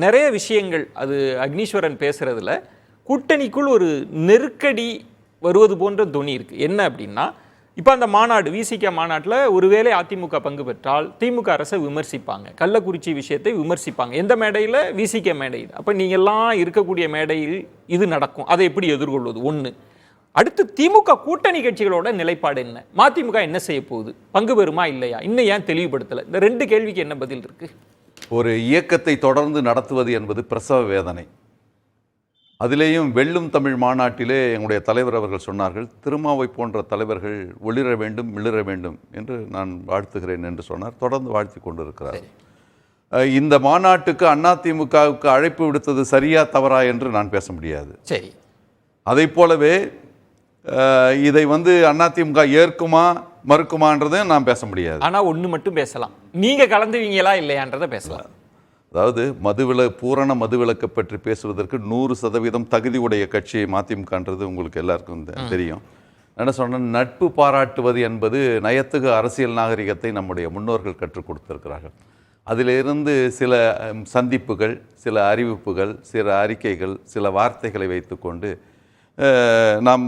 நிறைய விஷயங்கள் அது அக்னீஸ்வரன் பேசுறதுல கூட்டணிக்குள் ஒரு நெருக்கடி வருவது போன்ற தொனி இருக்கு. என்ன அப்படின்னா, இப்போ அந்த மாநாடு விசிக மாநாட்டில் ஒருவேளை அதிமுக பங்கு பெற்றால் திமுக அரசை விமர்சிப்பாங்க, கள்ளக்குறிச்சி விஷயத்தை விமர்சிப்பாங்க. எந்த மேடையில்? விசிக மேடையில். அப்போ நீங்கள்லாம் இருக்கக்கூடிய மேடையில் இது நடக்கும். அதை எப்படி எதிர்கொள்வது? ஒன்று. அடுத்து திமுக கூட்டணி கட்சிகளோட நிலைப்பாடு என்ன? மதிமுக என்ன செய்ய போகுது? பங்கு பெறுமா இல்லையா? இன்னும் ஏன் தெளிவுபடுத்தலை? இந்த ரெண்டு கேள்விக்கு என்ன பதில் இருக்கு? ஒரு இயக்கத்தை தொடர்ந்து நடத்துவது என்பது பிரசவ வேதனை. அதிலேயும் வெல்லும் தமிழ் மாநாட்டிலே எங்களுடைய தலைவர் அவர்கள் சொன்னார்கள், திருமாவை போன்ற தலைவர்கள் ஒளிர வேண்டும், மிளிர வேண்டும் என்று நான் வாழ்த்துகிறேன் என்று சொன்னார். தொடர்ந்து வாழ்த்தி கொண்டிருக்கிறார். இந்த மாநாட்டுக்கு அதிமுகவுக்கு அழைப்பு விடுத்தது சரியா தவறா என்று நான் பேச முடியாது. சரி. அதை போலவே இதை அதிமுக ஏற்குமா மறுக்குமான்றதை நான் பேச முடியாது. ஆனால் ஒன்று மட்டும் பேசலாம், நீங்கள் கலந்துவீங்களா இல்லையான்றதை பேசலாம். அதாவது பூரண மதுவிலக்கை பற்றி பேசுவதற்கு 100% தகுதி உடைய கட்சி மதிமுகன்றது உங்களுக்கு எல்லாருக்கும் தெரியும். என்ன சொன்னால், நட்பு பாராட்டுவது என்பது நயத்துக்கு அரசியல் நாகரிகத்தை நம்முடைய முன்னோர்கள் கற்றுக் கொடுத்திருக்கிறார்கள். அதிலிருந்து சில சந்திப்புகள், சில அறிவிப்புகள், சில அறிக்கைகள், சில வார்த்தைகளை வைத்துக்கொண்டு நாம்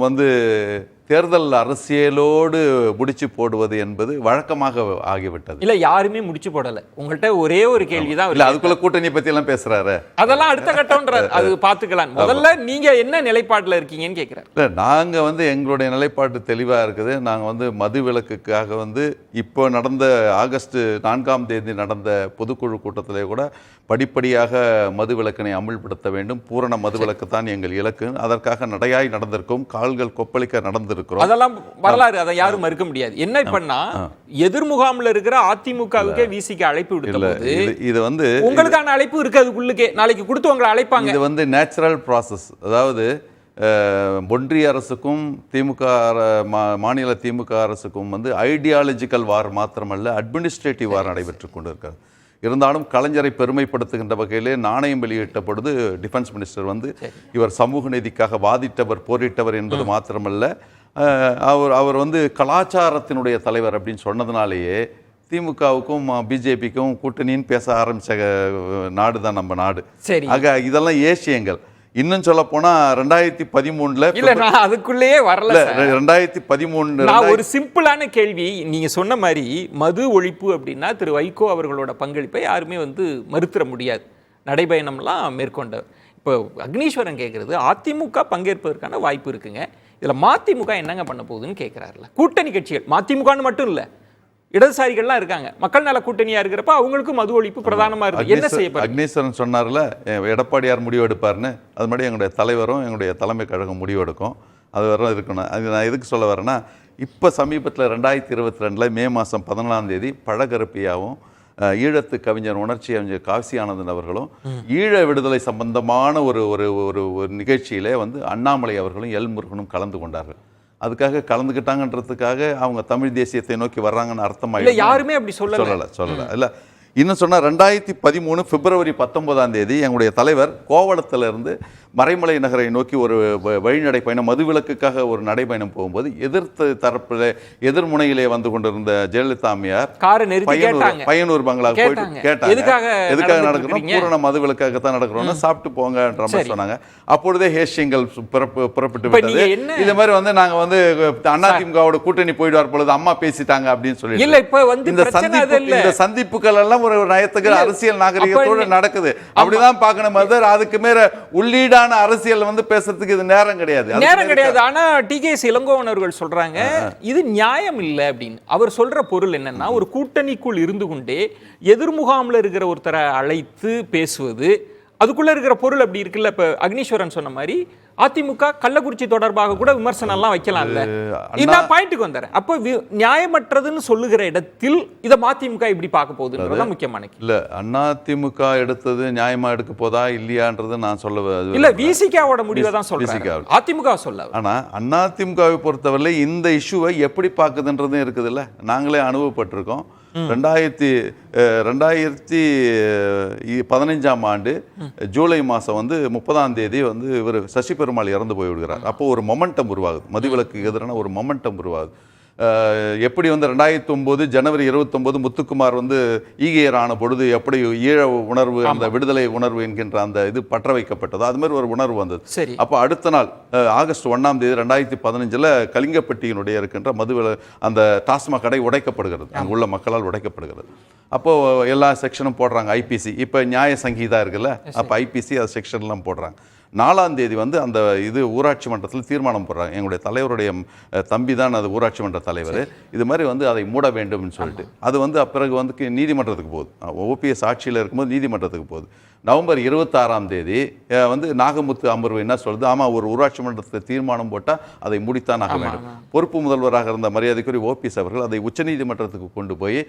தேர்தல் அரசியலோடு முடிச்சு போடுவது என்பது வழக்கமாக ஆகிவிட்டது. இல்ல, யாருமே முடிச்சு போடல. உங்கள்கிட்ட ஒரே ஒரு கேள்விதான். இல்ல, அதுக்குள்ள கூட்டணி பத்தி எல்லாம் பேசுறாரு. அதெல்லாம் அடுத்த கட்டம்ன்ற அது பாத்துக்கலாம். முதல்ல நீங்க என்ன நிலைப்பாட்டுல இருக்கீங்கன்னு கேட்கிறேன். இல்ல, நாங்க எங்களுடைய நிலைப்பாட்டு தெளிவா இருக்குது. நாங்க மது விலக்குக்காக இப்போ நடந்த ஆகஸ்ட் 4ஆம் தேதி நடந்த பொதுக்குழு கூட்டத்திலே கூட படிப்படியாக மது விலக்கினை அமுல்படுத்த வேண்டும், பூரண மது விலக்கு தான் எங்கள் இலக்கு. அதற்காக நடையாய் நடந்திருக்கும், கால்கள் கொப்பளிக்க நடந்திருக்கிறோம். அதெல்லாம் வரலாறு, அதை யாரும் மறுக்க முடியாது. என்ன பண்ணா எதிர்முகாமில் இருக்கிற அதிமுகவுக்கே விசிக அழைப்பு விடுத்தது. இது உங்களுக்கான அழைப்பு இருக்கு, அதுக்குள்ளுக்கே நாளைக்கு கொடுத்து உங்களை அழைப்பாங்க. இது நேச்சுரல் ப்ராசஸ். அதாவது ஒன்றிய அரசுக்கும் திமுக மாநில திமுக அரசுக்கும் ஐடியாலஜிக்கல் வார் மாத்திரமல்ல, அட்மினிஸ்ட்ரேட்டிவ் வார் நடைபெற்று கொண்டிருக்கிறது. இருந்தாலும் கலைஞரை பெருமைப்படுத்துகின்ற வகையிலே நாணயம் வெளியிட்ட பொழுது டிஃபென்ஸ் மினிஸ்டர் இவர் சமூக நீதிக்காக வாதிட்டவர், போரிட்டவர் என்பது மாத்திரமல்ல, அவர் கலாச்சாரத்தினுடைய தலைவர் அப்படின்னு சொன்னதுனாலேயே திமுகவுக்கும் பிஜேபிக்கும் கூட்டணின்னு பேச ஆரம்பிச்ச நாடு தான் நம்ம நாடு. ஆக இதெல்லாம் ஏசியங்கள். இன்னும் சொல்ல போனா 2013 இல்ல, நான் அதுக்குள்ளேயே வரல. 2013 ஒரு சிம்பிளான கேள்வி. நீங்க சொன்ன மாதிரி மது ஒழிப்பு அப்படின்னா திரு வைகோ அவர்களோட பங்களிப்பை யாருமே மறுத்திட முடியாது. நடைபயணம்லாம் மேற்கொண்டவர். இப்போ அக்னீஸ்வரன் கேட்கறது, அதிமுக பங்கேற்பதற்கான வாய்ப்பு இருக்குங்க, இதுல மதிமுக என்னங்க பண்ண போகுதுன்னு கேட்கிறாருல. கூட்டணி கட்சிகள் மதிமுகன்னு மட்டும் இல்ல, இடதுசாரிகள்லாம் இருக்காங்க. மக்கள் நல கூட்டணியா இருக்கிறப்ப அவங்களுக்கு மது ஒழிப்பு பிரதானமா இருக்கு. என்ன செய்ய அக்னீஸ்வரன் சொன்னார்ல, எடப்பாடியார் முடிவு எடுப்பார்னு, அது மாதிரி எங்களுடைய தலைவரும் எங்களுடைய தலைமை கழகம் முடிவு எடுக்கும். அது வர இருக்கணும். அது நான் எதுக்கு சொல்ல வரேன்னா, இப்போ சமீபத்தில் 2022 மே மாதம் 14ஆம் தேதி பழகருப்பியாவும் ஈழத்து கவிஞர் உணர்ச்சி கவிஞர் காசி ஆனந்தன் அவர்களும் ஈழ விடுதலை சம்பந்தமான ஒரு நிகழ்ச்சியிலே அண்ணாமலை அவர்களும் எல் முருகனும் கலந்து கொண்டார்கள். அதுக்காக கலந்துக்கிட்டாங்கன்றதுக்காக அவங்க தமிழ் தேசியத்தை நோக்கி வர்றாங்கன்னு அர்த்தமாயிடும். யாருமே அப்படி சொல்லலை. இல்லை, இன்னும் சொன்னால் 2013 பிப்ரவரி 19ஆம் தேதி எங்களுடைய தலைவர் கோவளத்திலிருந்து மறைமலை நகரை நோக்கி ஒரு வழிநடை பயணம், மதுவிலக்குக்காக ஒரு நடைபயணம் போகும்போது எதிர்த்து தரப்பில் எதிர்முனையிலே கொண்டிருந்த ஜெயலலிதா அம்மையார் பையனூர் பங்களா போயிட்டு கேட்டாங்க, எதுக்காக நடக்கிறோம்? பூரண மதுவிலக்காகத்தான் நடக்கிறோம்னு, சாப்பிட்டு போங்கன்ற மாதிரி சொன்னாங்க. அப்பொழுதே ஹேஷியங்கள் புறப்பட்டு விட்டது. இது மாதிரி நாங்க அதிமுகவோட கூட்டணி போயிடுவார் பொழுது அம்மா பேசிட்டாங்க அப்படின்னு சொல்லி இந்த சந்திப்புகள் எல்லாம் ஒரு நயத்துக்கு அரசியல் நாகரிகத்தோடு நடக்குது. அப்படிதான் பார்க்கணும். அதுக்கு மேல உள்ளீடான அரசியல் பேசுறதுக்கு இது நேரம் கிடையாது. ஆனா டி.கே.எஸ். இளங்கோவன் அவர்கள் சொல்றாங்க, இது நியாயம் இல்லை அப்படின்னு. அவர் சொல்ற பொருள் என்னன்னா, ஒரு கூட்டணிக்குள் இருந்து கொண்டே எதிர்முகாமில் இருக்கிற ஒருத்தரை அழைத்து பேசுவது, அதுக்குள்ள இருக்கிற பொருள் அப்படி இருக்குல்ல. இப்ப அக்னீஸ்வரன் சொன்ன மாதிரி அதிமுக கள்ளக்குறிச்சி தொடர்பாக கூட விமர்சனம் எல்லாம் வைக்கலாம்ல. இந்த பாயிண்ட்டுக்கு வந்தாரு. அப்ப நியாயமற்றதுன்னு சொல்லுகிற இடத்தில் இதை மதிமுக இப்படி பார்க்க போகுதுன்றதுதான் முக்கியமான. இல்ல, அதிமுக எடுத்தது நியாயமா எடுக்க போதா இல்லையான்றது நான் சொல்ல இல்ல, விசிகாவோட முடிவை தான் சொல்றேன், அதிமுக சொல்ல. ஆனா அதிமுகவை பொறுத்தவரை இந்த இஷ்யூவை எப்படி பார்க்குதுன்றதும் இருக்குதுல்ல. நாங்களே அனுபவப்பட்டிருக்கோம். 2015ஆம் ஆண்டு ஜூலை மாதம் 30ஆம் தேதி இவர் சசி பெருமாள் இறந்து போய் விடுகிறார். அப்போ ஒரு மொமெண்டம் உருவாகுது, மதுவிலக்கு எதிரான ஒரு மொமெண்டம் உருவாகுது. எப்படி வந்து 2009 ஜனவரி 29 முத்துக்குமார் வந்து ஈகையர் ஆன பொழுது எப்படி ஈழ உணர்வு அந்த விடுதலை உணர்வு என்கின்ற அந்த இது பற்ற வைக்கப்பட்டதோ அது மாதிரி ஒரு உணர்வு வந்தது. சரி. அப்போ அடுத்த நாள் ஆகஸ்ட் 1ஆம் தேதி 2015 கலிங்கப்பட்டியினுடைய இருக்கின்ற அந்த டாஸ்மாக் கடை உடைக்கப்படுகிறது, அங்கே உள்ள மக்களால் உடைக்கப்படுகிறது. அப்போ எல்லா செக்ஷனும் போடுறாங்க ஐபிசி. இப்போ நியாய சங்கீதா இருக்குல்ல, அப்போ ஐபிசி அது செக்ஷன்லாம் போடுறாங்க. 4ஆம் தேதி வந்து அந்த இது ஊராட்சி மன்றத்தில் தீர்மானம் போடுறாங்க. எங்களுடைய தலைவருடைய தம்பி தான் அது ஊராட்சி மன்ற தலைவர். இது மாதிரி வந்து அதை மூட வேண்டும்னு சொல்லிட்டு அது வந்து பிறகு வந்து நீதிமன்றத்துக்கு போகுது. ஓபிஎஸ் ஆட்சியில் இருக்கும்போது நீதிமன்றத்துக்கு போகுது. நவம்பர் 26ஆம் தேதி வந்து நாகமுத்து அமர்வு என்ன சொல்லுது, ஆமாம் ஒரு ஊராட்சி மன்றத்தில் தீர்மானம் போட்டால் அதை முடித்தான் ஆக வேண்டும். பொறுப்பு முதல்வராக இருந்த மரியாதைக்குரிய ஓபிஎஸ் அவர்கள் அதை உச்சநீதிமன்றத்துக்கு கொண்டு போய்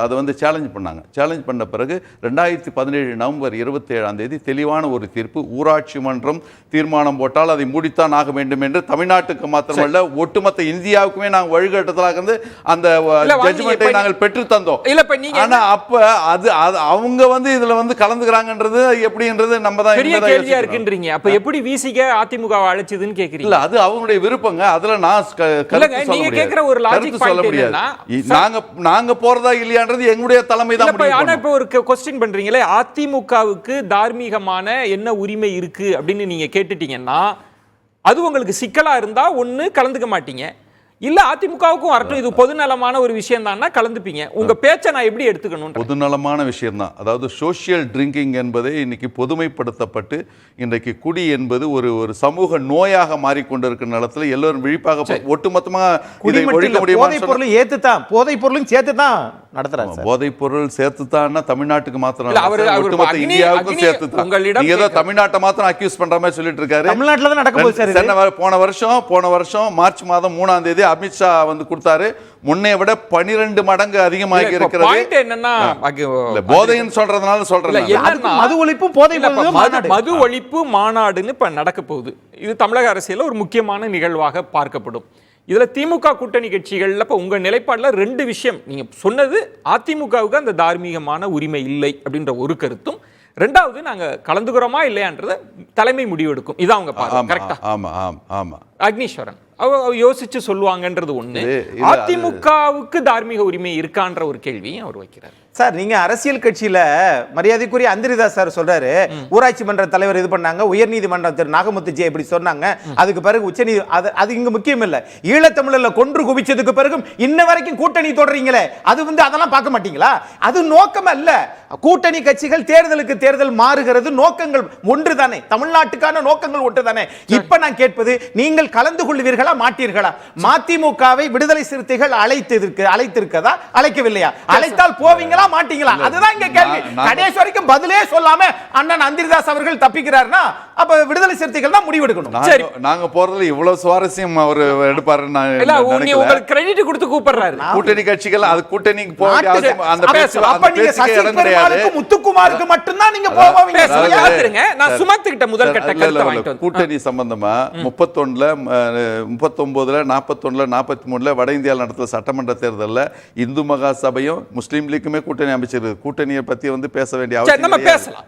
அதை வந்து சேலஞ்ச் பண்ணாங்க. சேலஞ்ச் பண்ண பிறகு 2017 நவம்பர் 27ஆம் தேதி தெளிவான ஒரு தீர்ப்பு, ஊராட்சி மன்றம் தீர்மானம் போட்டால் அதை முடித்தான் ஆக வேண்டும் என்று தமிழ்நாட்டுக்கு மாத்திரமல்ல ஒட்டுமொத்த இந்தியாவுக்குமே நாங்கள் வழிகாட்டுதலாக இருந்து அந்த ஜட்ஜ்மெண்ட்டை நாங்கள் பெற்று தந்தோம். ஆனா அப்ப அது அவங்க வந்து இதுல வந்து கலந்துக்கிறாங்கன்றது எப்படின்றது நம்ம தான் பெரிய கேள்வியா இருக்குன்றீங்க. அப்ப எப்படி விசிக அதிமுக அழைச்சதுன்னு கேக்குறீங்க? இல்ல அது அவங்களுடைய விருப்பங்க. அதுல நான் நீங்க கேக்குற ஒரு லாஜிக் பாயிண்ட் என்னன்னா நாங்க போறதா இல்லையான்றது எங்களுடைய தலைமை தான் முடிவு பண்ணும். ஆனா இப்ப ஒரு क्वेश्चन பண்றீங்களே, அதிமுகவுக்கு தார்மீகமான என்ன உரிமை இருக்கு அப்படின்னு நீங்க கேட்டுட்டீங்கன்னா அது உங்களுக்கு சிக்கலா இருந்தா ஒண்ணு கலந்துக்க மாட்டீங்க, இல்ல அதிமுகவுக்கும் வரட்டும் இது பொதுநலமான ஒரு விஷயம் தான்னா கலந்துப்பீங்க. உங்க பேச்சை நான் எப்படி எடுத்துக்கணும்? பொதுநலமான விஷயம் தான். அதாவது சோஷியல் ட்ரிங்கிங் என்பதை இன்னைக்கு பொதுமைப்படுத்தப்பட்டு இன்றைக்கு குடி என்பது ஒரு ஒரு சமூக நோயாக மாறிக்கொண்டிருக்கிற நிலத்துல எல்லாரும் விழிப்பாக ஒட்டுமொத்தமா இதை ஒழிக்க முடியுமா? போதைப் பொருளும் சேர்த்து தான் நடத்துறாங்க. போதைப் பொருள் சேர்த்து தான் தமிழ்நாட்டுக்கு மாத்திரம் ஒட்டுமொத்த இந்தியாவுக்கும் சேர்த்து தான். நீங்க ஏதோ தமிழ்நாட்டை மாத்திரம் அக்யூஸ் பண்ற மாதிரி சொல்லிட்டு இருக்காரு. தமிழ்நாட்டுல தான் நடக்க போகுது. போன வருஷம் மார்ச் மாதம் 3ஆம் தேதி அமித்ஷா வந்து கொடுத்தாரு. முன்னை விட 12 மடங்கு அதிகமாகி இருக்கிறது. என்னன்னா போதைன்னு சொல்றதுனால சொல்றேன். மது ஒழிப்பும் போதை மது ஒழிப்பு மாநாடுன்னு இப்ப நடக்க போகுது. இது தமிழக அரசியல ஒரு முக்கியமான நிகழ்வாக பார்க்கப்படும். இதுல திமுக கூட்டணி கட்சிகள்ல இப்ப உங்க நிலைப்பாடுல 2 விஷயம் நீங்க சொன்னது, அதிமுகவுக்கு அந்த தார்மீகமான உரிமை இல்லை அப்படின்ற ஒரு கருத்தும், 2வது நாங்க கலந்துக்கிறோமா இல்லையான்றத தலைமை முடிவெடுக்கும். இதான் அவங்க பாருங்க. கரெக்டா? ஆமா ஆமா ஆமா. அக்னீஸ்வரன் யோசிச்சு சொல்லுவாங்கன்றது ஒண்ணு. அதிமுகவுக்கு தார்மீக உரிமை இருக்கான்ற ஒரு கேள்வியும் அவர் வைக்கிறார். சார் நீங்க அரசியல் கட்சியில மரியாதைக்குரிய அந்திரிதாஸ் சார் சொல்றாரு, ஊராட்சி மன்ற தலைவர் இது பண்ணாங்க, உயர்நீதிமன்றம் திரு நாகமுத்து ஜே இப்படி சொன்னாங்க, அதுக்கு பிறகு உச்சநீதி அது இங்க முக்கியம் இல்ல, ஈழத்தமிழர்ல கொன்று குவிச்சதுக்கு பிறகும் இன்ன வரைக்கும் கூட்டணி தொடர்றீங்களே அது வந்து அதெல்லாம் பார்க்க மாட்டீங்களா? அது நோக்கம் அல்ல. கூட்டணி கட்சிகள் தேர்தலுக்கு தேர்தல் மாறுகிறது, நோக்கங்கள் ஒன்றுதானே, தமிழ்நாட்டுக்கான நோக்கங்கள் ஒன்றுதானே. இப்ப நான் கேட்பது, நீங்கள் கலந்து கொள்வீர்களா மாட்டீர்களா? மதிமுகவை விடுதலை சிறுத்தைகள் அழைத்திருக்கதா அழைக்கவில்லையா? அழைத்தால் போவீங்களா மாட்டீங்களா? அதுதான் இங்க கேள்வி. கடைசி வரைக்கும் பதிலே சொல்லாம அண்ணன் அந்திரிதாஸ் அவர்கள் தப்பிக்கிறார்னா அப்ப விடுதலை சிறுத்தைகள் தான் முடிவெடுக்கணும். சரி, நாங்க போறதுல இவ்வளவு சுவாரஸ்யம் அவர் எடுப்பாரு. உங்களுக்கு கிரெடிட் கொடுத்து கூப்பிடுறாரு. கூட்டணி கட்சிகள் அது கூட்டணிக்கு போக அந்த முத்துக்குமாருக்கு மட்டும் தான் நீங்க போவீங்க. நான் சுமத்துக்கிட்ட முதல் கட்ட கருத்தை வாங்கிட்டு வந்து கூட்டணி சம்பந்தமா 31ல 39ல 41ல 43ல வட இந்தியாவில் நடத்துற சட்டமன்ற தேர்தலில் இந்து மகா சபையும் முஸ்லீம் லீக்குமே கூட்டணி அமைச்சிருக்கு. கூட்டணியை பத்தி வந்து பேச வேண்டிய அவசியம் நம்ம பேசலாம்.